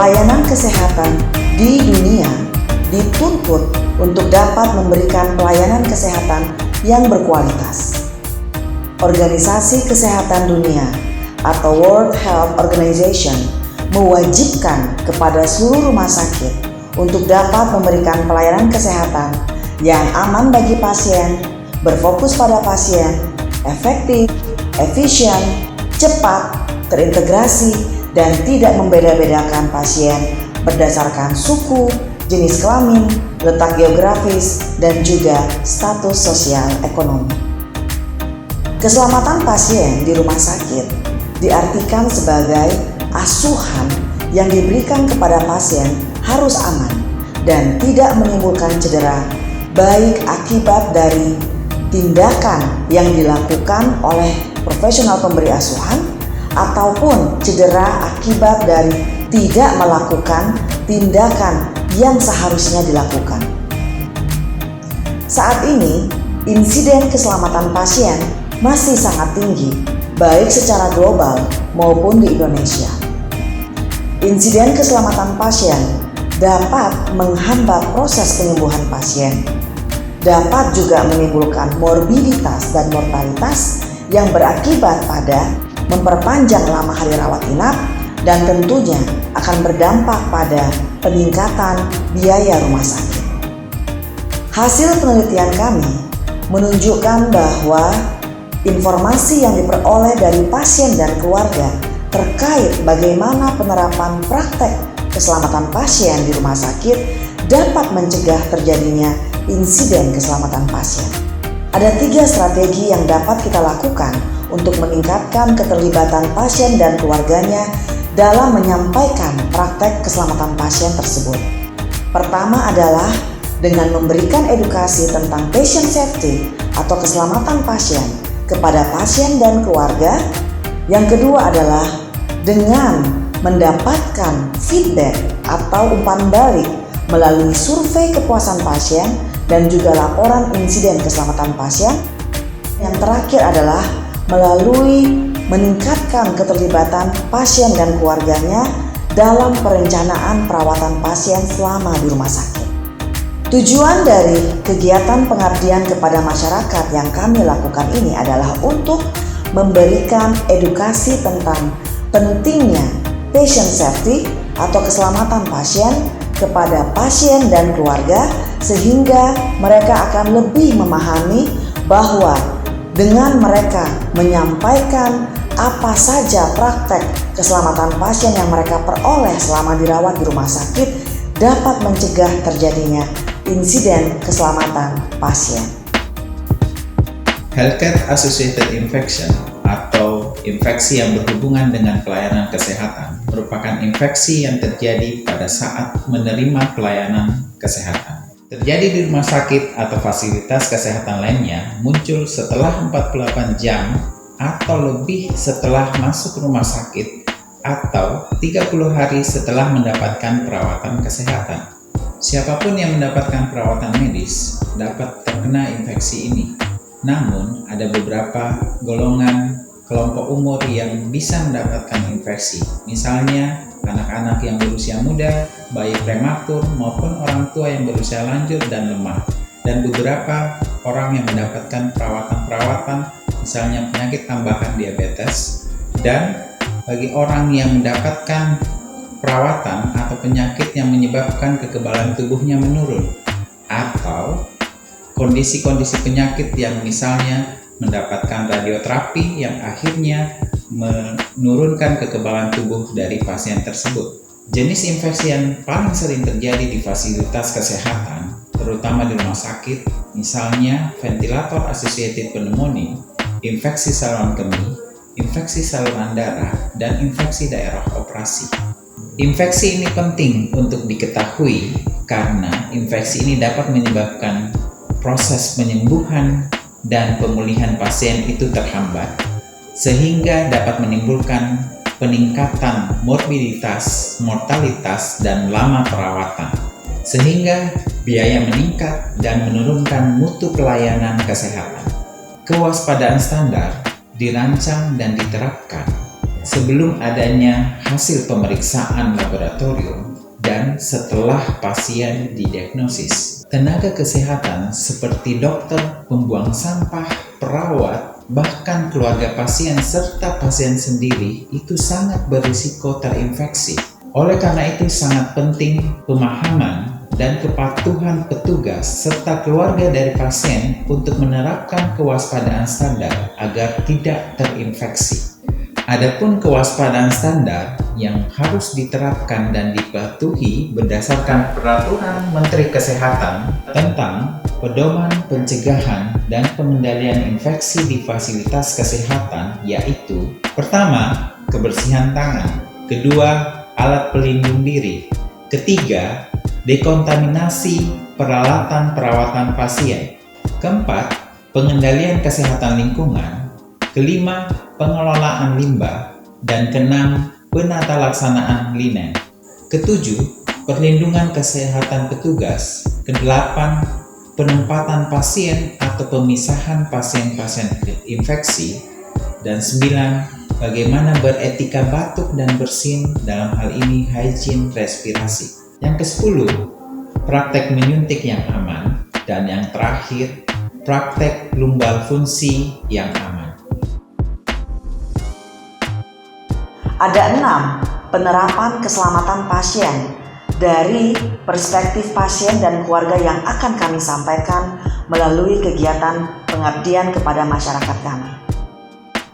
pelayanan kesehatan di dunia dituntut untuk dapat memberikan pelayanan kesehatan yang berkualitas. Organisasi Kesehatan Dunia atau World Health Organization mewajibkan kepada seluruh rumah sakit untuk dapat memberikan pelayanan kesehatan yang aman bagi pasien, berfokus pada pasien, efektif, efisien, cepat, terintegrasi, dan tidak membeda-bedakan pasien berdasarkan suku, jenis kelamin, letak geografis, dan juga status sosial ekonomi. Keselamatan pasien di rumah sakit diartikan sebagai asuhan yang diberikan kepada pasien harus aman dan tidak menimbulkan cedera, baik akibat dari tindakan yang dilakukan oleh profesional pemberi asuhan ataupun cedera akibat dari tidak melakukan tindakan yang seharusnya dilakukan. Saat ini, insiden keselamatan pasien masih sangat tinggi, baik secara global maupun di Indonesia. Insiden keselamatan pasien dapat menghambat proses penyembuhan pasien, dapat juga menimbulkan morbiditas dan mortalitas yang berakibat pada memperpanjang lama hari rawat inap dan tentunya akan berdampak pada peningkatan biaya rumah sakit. Hasil penelitian kami menunjukkan bahwa informasi yang diperoleh dari pasien dan keluarga terkait bagaimana penerapan praktek keselamatan pasien di rumah sakit dapat mencegah terjadinya insiden keselamatan pasien. Ada 3 strategi yang dapat kita lakukan untuk meningkatkan keterlibatan pasien dan keluarganya dalam menyampaikan praktek keselamatan pasien tersebut. Pertama adalah dengan memberikan edukasi tentang patient safety atau keselamatan pasien kepada pasien dan keluarga. Yang kedua adalah dengan mendapatkan feedback atau umpan balik melalui survei kepuasan pasien dan juga laporan insiden keselamatan pasien. Yang terakhir adalah melalui meningkatkan keterlibatan pasien dan keluarganya dalam perencanaan perawatan pasien selama di rumah sakit. Tujuan dari kegiatan pengabdian kepada masyarakat yang kami lakukan ini adalah untuk memberikan edukasi tentang pentingnya patient safety atau keselamatan pasien kepada pasien dan keluarga, sehingga mereka akan lebih memahami bahwa dengan mereka menyampaikan apa saja praktek keselamatan pasien yang mereka peroleh selama dirawat di rumah sakit dapat mencegah terjadinya insiden keselamatan pasien. Healthcare Associated Infection atau infeksi yang berhubungan dengan pelayanan kesehatan merupakan infeksi yang terjadi pada saat menerima pelayanan kesehatan. Terjadi di rumah sakit atau fasilitas kesehatan lainnya muncul setelah 48 jam atau lebih setelah masuk rumah sakit atau 30 hari setelah mendapatkan perawatan kesehatan. Siapapun yang mendapatkan perawatan medis dapat terkena infeksi ini. Namun, ada beberapa golongan kelompok umur yang bisa mendapatkan infeksi. Misalnya, anak-anak yang berusia muda, bayi prematur, maupun orang tua yang berusia lanjut dan lemah. Dan beberapa orang yang mendapatkan perawatan-perawatan, misalnya penyakit tambahan diabetes. Dan bagi orang yang mendapatkan perawatan atau penyakit yang menyebabkan kekebalan tubuhnya menurun, atau kondisi-kondisi penyakit yang misalnya mendapatkan radioterapi yang akhirnya menurunkan kekebalan tubuh dari pasien tersebut. Jenis infeksi yang paling sering terjadi di fasilitas kesehatan, terutama di rumah sakit, misalnya ventilator associated pneumonia, infeksi saluran kemih, infeksi saluran darah, dan infeksi daerah operasi. Infeksi ini penting untuk diketahui karena infeksi ini dapat menyebabkan proses penyembuhan dan pemulihan pasien itu terhambat, sehingga dapat menimbulkan peningkatan morbiditas, mortalitas, dan lama perawatan, sehingga biaya meningkat dan menurunkan mutu pelayanan kesehatan. Kewaspadaan standar dirancang dan diterapkan sebelum adanya hasil pemeriksaan laboratorium dan setelah pasien didiagnosis. Tenaga kesehatan seperti dokter, pembuang sampah, perawat, bahkan keluarga pasien serta pasien sendiri itu sangat berisiko terinfeksi. Oleh karena itu sangat penting pemahaman dan kepatuhan petugas serta keluarga dari pasien untuk menerapkan kewaspadaan standar agar tidak terinfeksi. Adapun kewaspadaan standar yang harus diterapkan dan dipatuhi berdasarkan Peraturan Menteri Kesehatan tentang Pedoman Pencegahan dan Pengendalian Infeksi di Fasilitas Kesehatan, yaitu: pertama, kebersihan tangan; kedua, alat pelindung diri; ketiga, dekontaminasi peralatan perawatan pasien; keempat, pengendalian kesehatan lingkungan; kelima, pengelolaan limbah; dan keenam, penata laksanaan linen; ketujuh, perlindungan kesehatan petugas; kedelapan, penempatan pasien atau pemisahan pasien-pasien infeksi; dan sembilan, bagaimana beretika batuk dan bersin, dalam hal ini hygiene respirasi. Yang ke-10, praktek menyuntik yang aman. Dan yang terakhir, praktek lumbal fungsi yang aman. Ada 6 penerapan keselamatan pasien dari perspektif pasien dan keluarga yang akan kami sampaikan melalui kegiatan pengabdian kepada masyarakat kami.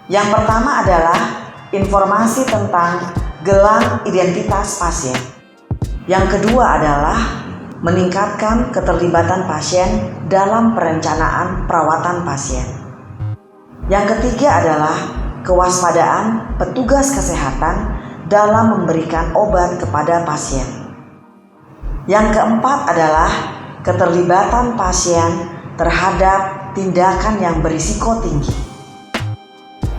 Yang pertama adalah informasi tentang gelang identitas pasien. Yang kedua adalah meningkatkan keterlibatan pasien dalam perencanaan perawatan pasien. Yang ketiga adalah kewaspadaan petugas kesehatan dalam memberikan obat kepada pasien. Yang keempat adalah keterlibatan pasien terhadap tindakan yang berisiko tinggi.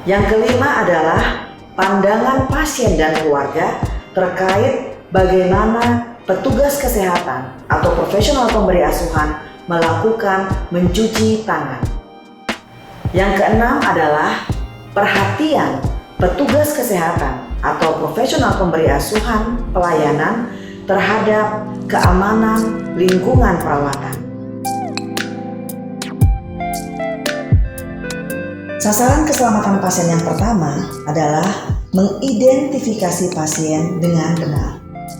Yang kelima adalah pandangan pasien dan keluarga terkait bagaimana petugas kesehatan atau profesional pemberi asuhan melakukan mencuci tangan. Yang keenam adalah perhatian petugas kesehatan atau profesional pemberi asuhan pelayanan terhadap keamanan lingkungan perawatan. Sasaran keselamatan pasien yang pertama adalah mengidentifikasi pasien dengan benar.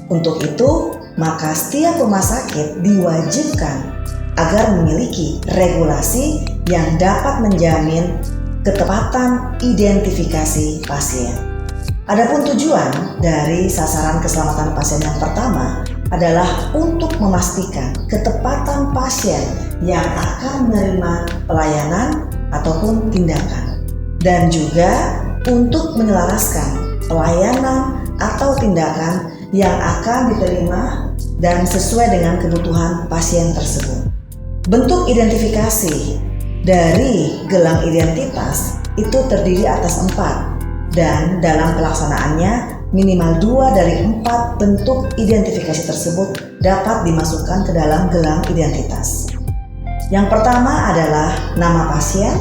Untuk itu, maka setiap rumah sakit diwajibkan agar memiliki regulasi yang dapat menjamin ketepatan identifikasi pasien. Adapun tujuan dari sasaran keselamatan pasien yang pertama adalah untuk memastikan ketepatan pasien yang akan menerima pelayanan ataupun tindakan, dan juga untuk menyelaraskan pelayanan atau tindakan yang akan diterima dan sesuai dengan kebutuhan pasien tersebut. Bentuk identifikasi dari gelang identitas itu terdiri atas 4, dan dalam pelaksanaannya minimal 2 dari 4 bentuk identifikasi tersebut dapat dimasukkan ke dalam gelang identitas. Yang pertama adalah nama pasien,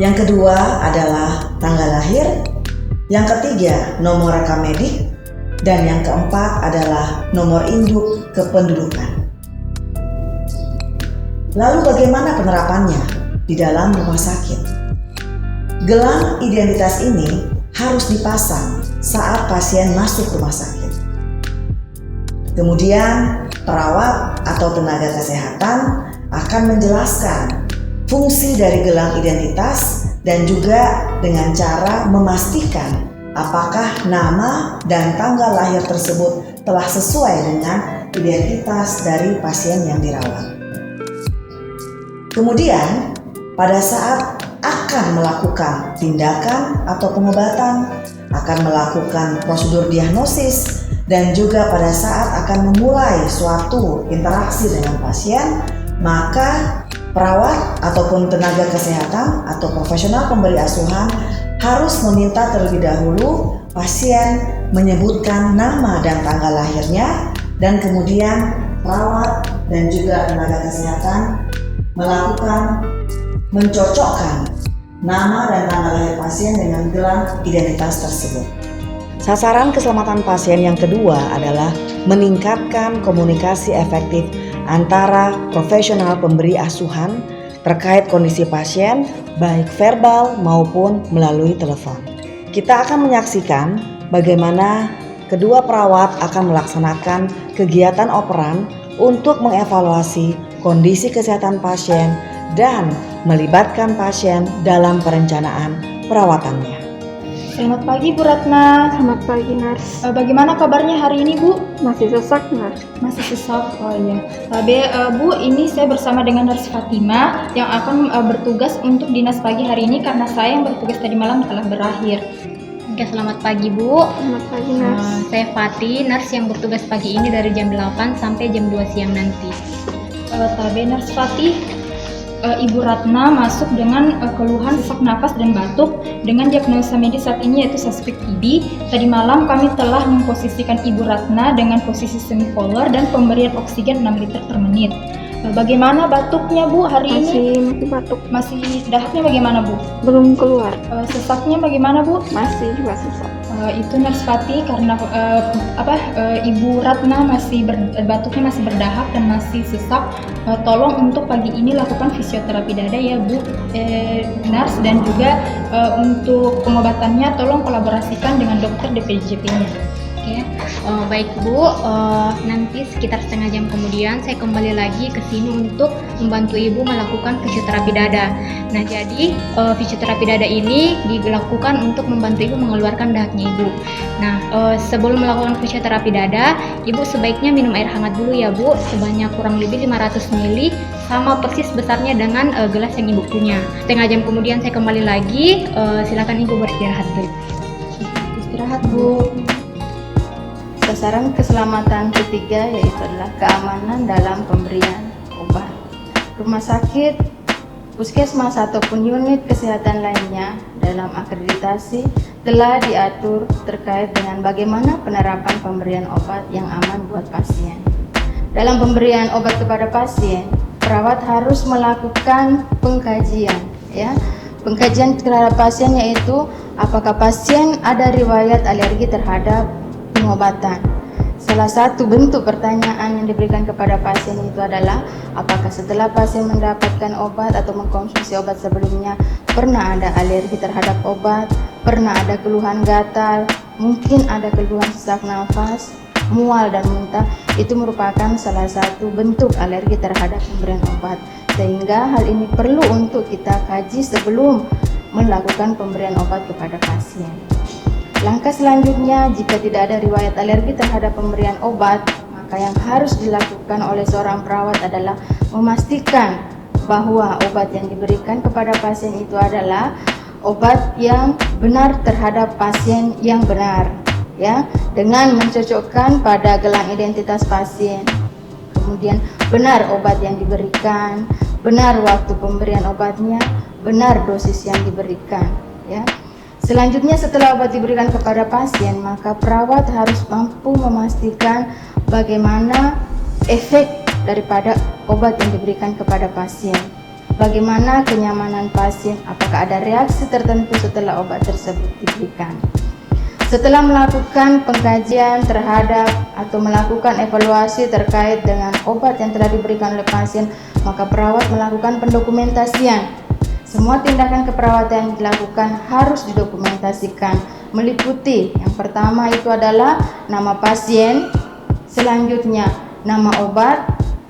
yang kedua adalah tanggal lahir, yang ketiga nomor rekam medik, dan yang keempat adalah nomor induk kependudukan. Lalu bagaimana penerapannya di dalam rumah sakit? Gelang identitas ini harus dipasang saat pasien masuk rumah sakit. Kemudian perawat atau tenaga kesehatan akan menjelaskan fungsi dari gelang identitas dan juga dengan cara memastikan apakah nama dan tanggal lahir tersebut telah sesuai dengan identitas dari pasien yang dirawat. Kemudian, pada saat akan melakukan tindakan atau pengobatan, akan melakukan prosedur diagnosis, dan juga pada saat akan memulai suatu interaksi dengan pasien, maka perawat ataupun tenaga kesehatan atau profesional pemberi asuhan harus meminta terlebih dahulu pasien menyebutkan nama dan tanggal lahirnya, dan kemudian perawat dan juga tenaga kesehatan melakukan mencocokkan nama dan tanggal lahir pasien dengan gelar identitas tersebut. Sasaran keselamatan pasien yang kedua adalah meningkatkan komunikasi efektif antara profesional pemberi asuhan terkait kondisi pasien, baik verbal maupun melalui telepon. Kita akan menyaksikan bagaimana kedua perawat akan melaksanakan kegiatan operan untuk mengevaluasi kondisi kesehatan pasien dan melibatkan pasien dalam perencanaan perawatannya. Selamat pagi Bu Ratna. Selamat pagi, Nars. Bagaimana kabarnya hari ini Bu? Masih sesak, Nars. Masih sesak, oh iya. Bu, ini saya bersama dengan Nars Fatima yang akan bertugas untuk dinas pagi hari ini karena saya yang bertugas tadi malam telah berakhir. Oke, selamat pagi Bu. Selamat pagi, Nars. Saya Fatih, nurs yang bertugas pagi ini dari jam 8 sampai jam 2 siang nanti. Nars Fatih, Ibu Ratna masuk dengan keluhan sesak nafas dan batuk dengan diagnosa medis saat ini yaitu suspek TB. Tadi malam kami telah memposisikan Ibu Ratna dengan posisi semipolar dan pemberian oksigen 6 liter per menit. Bagaimana batuknya Bu hari ini? Masih batuk. Masih dahaknya bagaimana Bu? Belum keluar. Sesaknya bagaimana Bu? Masih juga sesak. Itu Nars Fatih karena Ibu Ratna batuknya masih berdahak dan masih sesak. Tolong untuk pagi ini lakukan fisioterapi dada ya Bu, Nars, dan juga untuk pengobatannya tolong kolaborasikan dengan dokter DPJP-nya. Oke, baik Bu. Nanti sekitar setengah jam kemudian saya kembali lagi ke sini untuk membantu Ibu melakukan fisioterapi dada. Nah, jadi fisioterapi dada ini dilakukan untuk membantu Ibu mengeluarkan dahaknya Ibu. Nah, sebelum melakukan fisioterapi dada, Ibu sebaiknya minum air hangat dulu ya Bu, sebanyak kurang lebih 500 ml, sama persis besarnya dengan gelas yang Ibu punya. Setengah jam kemudian saya kembali lagi, silakan Ibu beristirahat dulu. Istirahat Bu. Sasaran keselamatan ketiga yaitu adalah keamanan dalam pemberian obat. Rumah sakit, puskesmas ataupun unit kesehatan lainnya dalam akreditasi telah diatur terkait dengan bagaimana penerapan pemberian obat yang aman buat pasien. Dalam pemberian obat kepada pasien, perawat harus melakukan pengkajian, Pengkajian terhadap pasien yaitu apakah pasien ada riwayat alergi terhadap pengobatan. Salah satu bentuk pertanyaan yang diberikan kepada pasien itu adalah apakah setelah pasien mendapatkan obat atau mengkonsumsi obat sebelumnya pernah ada alergi terhadap obat, pernah ada keluhan gatal, mungkin ada keluhan sesak nafas, mual dan muntah. Itu merupakan salah satu bentuk alergi terhadap pemberian obat, sehingga hal ini perlu untuk kita kaji sebelum melakukan pemberian obat kepada pasien. Langkah selanjutnya, jika tidak ada riwayat alergi terhadap pemberian obat, maka yang harus dilakukan oleh seorang perawat adalah memastikan bahwa obat yang diberikan kepada pasien itu adalah obat yang benar terhadap pasien yang benar, dengan mencocokkan pada gelang identitas pasien. Kemudian benar obat yang diberikan, benar waktu pemberian obatnya, benar dosis yang diberikan, Selanjutnya, setelah obat diberikan kepada pasien, maka perawat harus mampu memastikan bagaimana efek daripada obat yang diberikan kepada pasien. Bagaimana kenyamanan pasien, apakah ada reaksi tertentu setelah obat tersebut diberikan. Setelah melakukan pengkajian terhadap atau melakukan evaluasi terkait dengan obat yang telah diberikan oleh pasien, maka perawat melakukan pendokumentasian. Semua tindakan keperawatan yang dilakukan harus didokumentasikan, meliputi yang pertama itu adalah nama pasien, selanjutnya nama obat,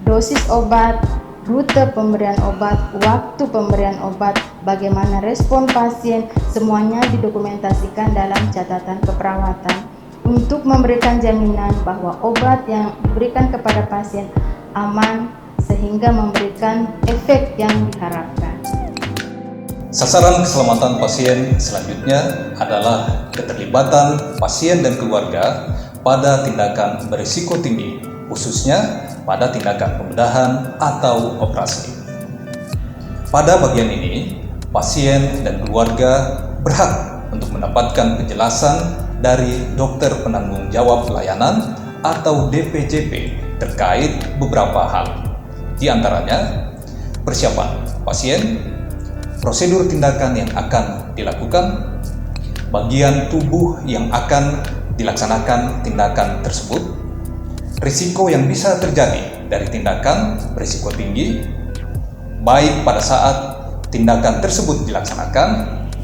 dosis obat, rute pemberian obat, waktu pemberian obat, bagaimana respon pasien, semuanya didokumentasikan dalam catatan keperawatan untuk memberikan jaminan bahwa obat yang diberikan kepada pasien aman sehingga memberikan efek yang diharapkan. Sasaran keselamatan pasien selanjutnya adalah keterlibatan pasien dan keluarga pada tindakan berisiko tinggi, khususnya pada tindakan pembedahan atau operasi. Pada bagian ini, pasien dan keluarga berhak untuk mendapatkan penjelasan dari dokter penanggung jawab pelayanan atau DPJP terkait beberapa hal, di antaranya persiapan pasien, prosedur tindakan yang akan dilakukan, bagian tubuh yang akan dilaksanakan tindakan tersebut, risiko yang bisa terjadi dari tindakan berisiko tinggi, baik pada saat tindakan tersebut dilaksanakan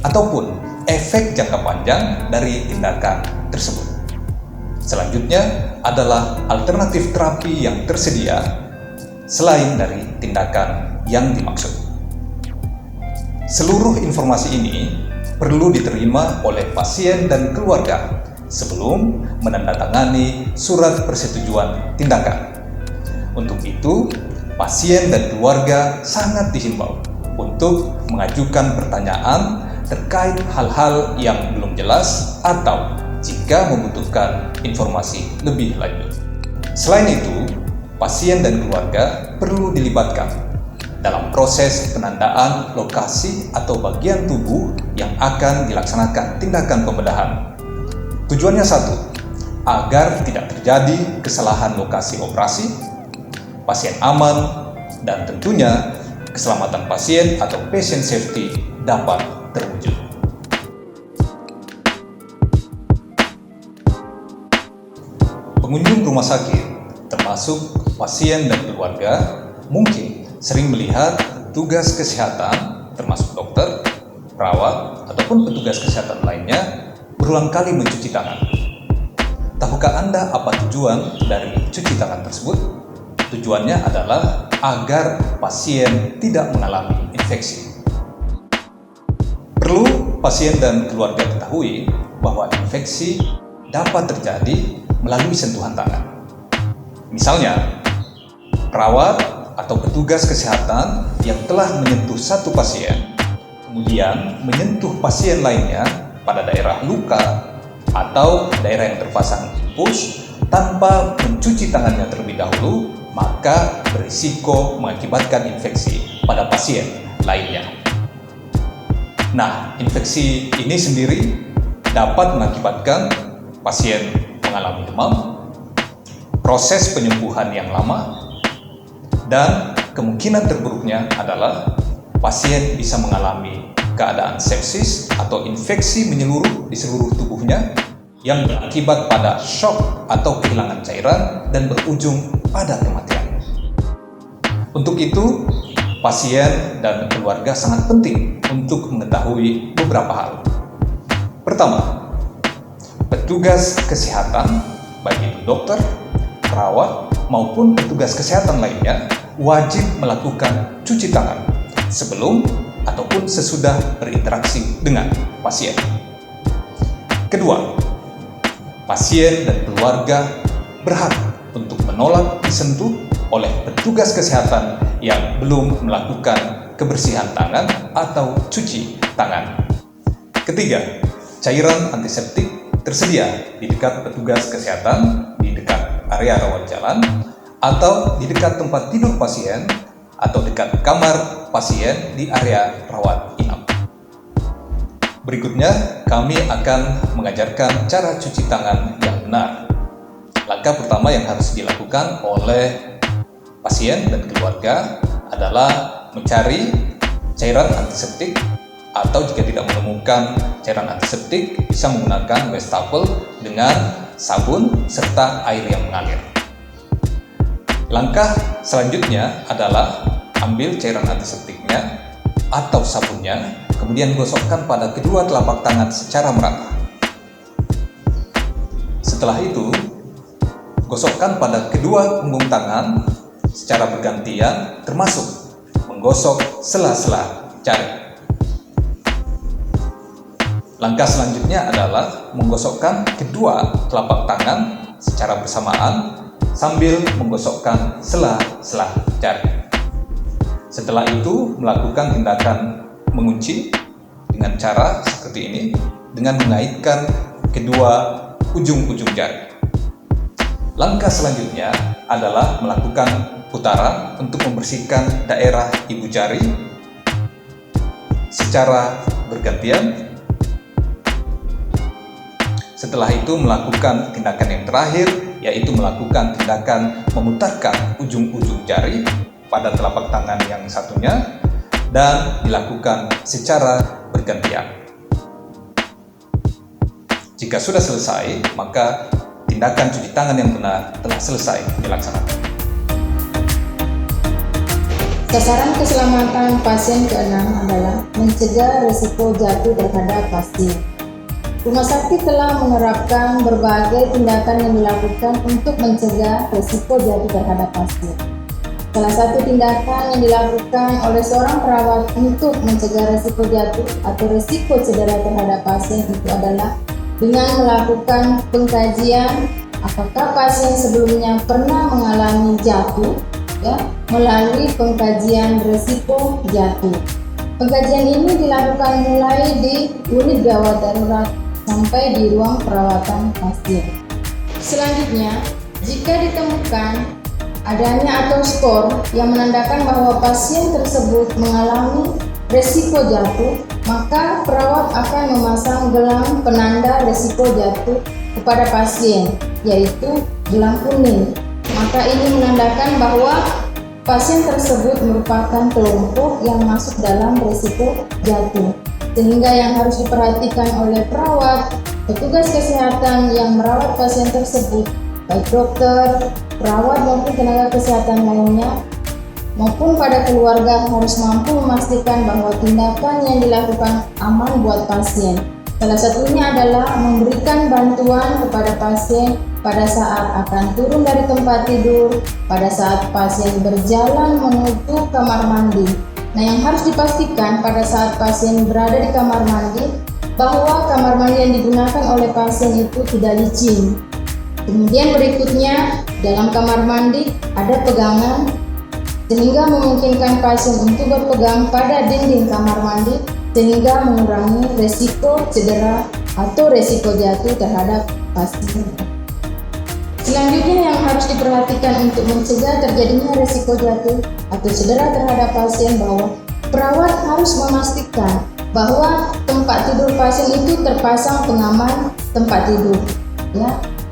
ataupun efek jangka panjang dari tindakan tersebut. Selanjutnya adalah alternatif terapi yang tersedia selain dari tindakan yang dimaksud. Seluruh informasi ini perlu diterima oleh pasien dan keluarga sebelum menandatangani surat persetujuan tindakan. Untuk itu, pasien dan keluarga sangat dihimbau untuk mengajukan pertanyaan terkait hal-hal yang belum jelas atau jika membutuhkan informasi lebih lanjut. Selain itu, pasien dan keluarga perlu dilibatkan dalam proses penandaan lokasi atau bagian tubuh yang akan dilaksanakan tindakan pembedahan. Tujuannya satu, agar tidak terjadi kesalahan lokasi operasi, pasien aman, dan tentunya keselamatan pasien atau patient safety dapat terwujud. Pengunjung rumah sakit, termasuk pasien dan keluarga, mungkin sering melihat petugas kesehatan, termasuk dokter, perawat, ataupun petugas kesehatan lainnya berulang kali mencuci tangan. Tahukah Anda apa tujuan dari cuci tangan tersebut? Tujuannya adalah agar pasien tidak mengalami infeksi. Perlu pasien dan keluarga ketahui bahwa infeksi dapat terjadi melalui sentuhan tangan. Misalnya, perawat atau petugas kesehatan yang telah menyentuh satu pasien, kemudian menyentuh pasien lainnya pada daerah luka atau daerah yang terpasang push tanpa mencuci tangannya terlebih dahulu, maka berisiko mengakibatkan infeksi pada pasien lainnya. Nah, infeksi ini sendiri dapat mengakibatkan pasien mengalami demam, proses penyembuhan yang lama, dan kemungkinan terburuknya adalah pasien bisa mengalami keadaan sepsis atau infeksi menyeluruh di seluruh tubuhnya yang berakibat pada shock atau kehilangan cairan dan berujung pada kematian. Untuk itu, pasien dan keluarga sangat penting untuk mengetahui beberapa hal. Pertama, petugas kesehatan, baik itu dokter, perawat, maupun petugas kesehatan lainnya wajib melakukan cuci tangan sebelum ataupun sesudah berinteraksi dengan pasien. Kedua, pasien dan keluarga berhak untuk menolak disentuh oleh petugas kesehatan yang belum melakukan kebersihan tangan atau cuci tangan. Ketiga, cairan antiseptik tersedia di dekat petugas kesehatan, di dekat area rawat jalan, atau di dekat tempat tidur pasien, atau dekat kamar pasien di area rawat inap. Berikutnya, kami akan mengajarkan cara cuci tangan yang benar. Langkah pertama yang harus dilakukan oleh pasien dan keluarga adalah mencari cairan antiseptik, atau jika tidak menemukan cairan antiseptik, bisa menggunakan wastafel dengan sabun serta air yang mengalir. Langkah selanjutnya adalah ambil cairan antiseptiknya atau sabunnya, kemudian gosokkan pada kedua telapak tangan secara merata. Setelah itu, gosokkan pada kedua punggung tangan secara bergantian, termasuk menggosok sela-sela jari. Langkah selanjutnya adalah menggosokkan kedua telapak tangan secara bersamaan sambil menggosokkan sela-sela jari. Setelah itu, melakukan tindakan mengunci dengan cara seperti ini, dengan mengaitkan kedua ujung-ujung jari. Langkah selanjutnya adalah melakukan putaran untuk membersihkan daerah ibu jari secara bergantian. Setelah itu, melakukan tindakan yang terakhir, yaitu melakukan tindakan memutarkan ujung-ujung jari pada telapak tangan yang satunya dan dilakukan secara bergantian. Jika sudah selesai, maka tindakan cuci tangan yang benar telah selesai dilaksanakan. Sasaran keselamatan pasien ke-6 adalah mencegah risiko jatuh terhadap pasien. Rumah sakit telah menerapkan berbagai tindakan yang dilakukan untuk mencegah risiko jatuh terhadap pasien. Salah satu tindakan yang dilakukan oleh seorang perawat untuk mencegah risiko jatuh atau risiko cedera terhadap pasien itu adalah dengan melakukan pengkajian apakah pasien sebelumnya pernah mengalami jatuh, melalui pengkajian risiko jatuh. Pengkajian ini dilakukan mulai di unit gawat darurat sampai di ruang perawatan pasien. Selanjutnya, jika ditemukan adanya atau skor yang menandakan bahwa pasien tersebut mengalami risiko jatuh, maka perawat akan memasang gelang penanda risiko jatuh kepada pasien, yaitu gelang kuning. Maka ini menandakan bahwa pasien tersebut merupakan kelompok yang masuk dalam risiko jatuh. Sehingga yang harus diperhatikan oleh perawat, petugas kesehatan yang merawat pasien tersebut, baik dokter, perawat maupun tenaga kesehatan lainnya, maupun pada keluarga harus mampu memastikan bahwa tindakan yang dilakukan aman buat pasien. Salah satunya adalah memberikan bantuan kepada pasien pada saat akan turun dari tempat tidur, pada saat pasien berjalan menuju kamar mandi. Nah, yang harus dipastikan pada saat pasien berada di kamar mandi, bahwa kamar mandi yang digunakan oleh pasien itu tidak licin. Kemudian berikutnya, dalam kamar mandi ada pegangan, sehingga memungkinkan pasien untuk berpegang pada dinding kamar mandi, sehingga mengurangi resiko cedera atau resiko jatuh terhadap pasien. Selanjutnya yang harus diperhatikan untuk mencegah terjadinya risiko jatuh atau cedera terhadap pasien, bahwa perawat harus memastikan bahwa tempat tidur pasien itu terpasang pengaman tempat tidur.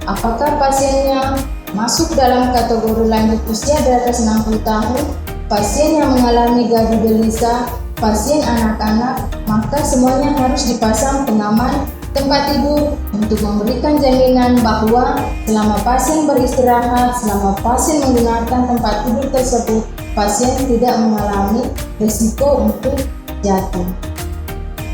Apakah pasiennya masuk dalam kategori lanjut usia di atas 60 tahun, pasien yang mengalami gaji gelisah, pasien anak-anak, maka semuanya harus dipasang pengaman tempat tidur untuk memberikan jaminan bahwa selama pasien beristirahat, selama pasien menggunakan tempat tidur tersebut, pasien tidak mengalami risiko untuk jatuh.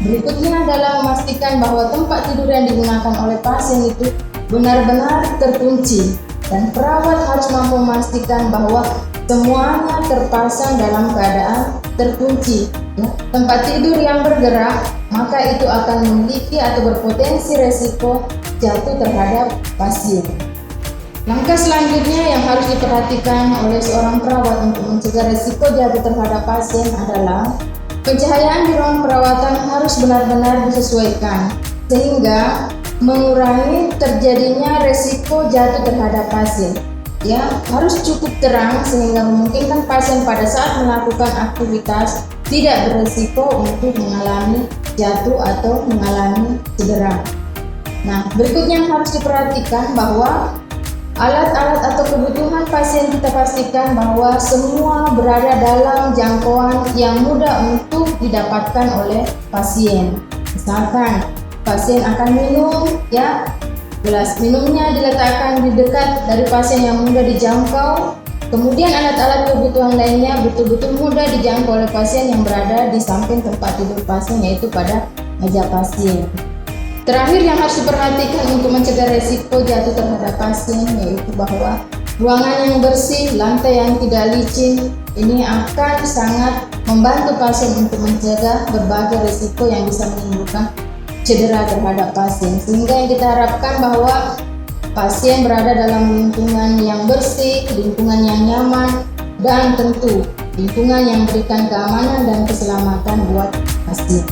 Berikutnya adalah memastikan bahwa tempat tidur yang digunakan oleh pasien itu benar-benar terkunci, dan perawat harus mampu memastikan bahwa semuanya terpasang dalam keadaan terkunci. Tempat tidur yang bergerak, maka itu akan memiliki atau berpotensi risiko jatuh terhadap pasien. Langkah selanjutnya yang harus diperhatikan oleh seorang perawat untuk mencegah risiko jatuh terhadap pasien adalah pencahayaan di ruang perawatan harus benar-benar disesuaikan, sehingga mengurangi terjadinya risiko jatuh terhadap pasien. Harus cukup terang sehingga memungkinkan pasien pada saat melakukan aktivitas tidak berisiko untuk mengalami jatuh atau mengalami cedera. Nah, berikutnya yang harus diperhatikan bahwa alat-alat atau kebutuhan pasien kita pastikan bahwa semua berada dalam jangkauan yang mudah untuk didapatkan oleh pasien. Misalkan pasien akan minum, gelas minumnya diletakkan di dekat dari pasien yang mudah dijangkau. Kemudian alat-alat kebutuhan lainnya betul-betul mudah dijangkau oleh pasien yang berada di samping tempat tidur pasien, yaitu pada meja pasien. Terakhir yang harus diperhatikan untuk mencegah risiko jatuh terhadap pasien, yaitu bahwa ruangan yang bersih, lantai yang tidak licin, ini akan sangat membantu pasien untuk mencegah berbagai risiko yang bisa menimbulkan cedera terhadap pasien. Sehingga yang kita harapkan bahwa pasien berada dalam lingkungan yang bersih, lingkungan yang nyaman, dan tentu lingkungan yang memberikan keamanan dan keselamatan buat pasien.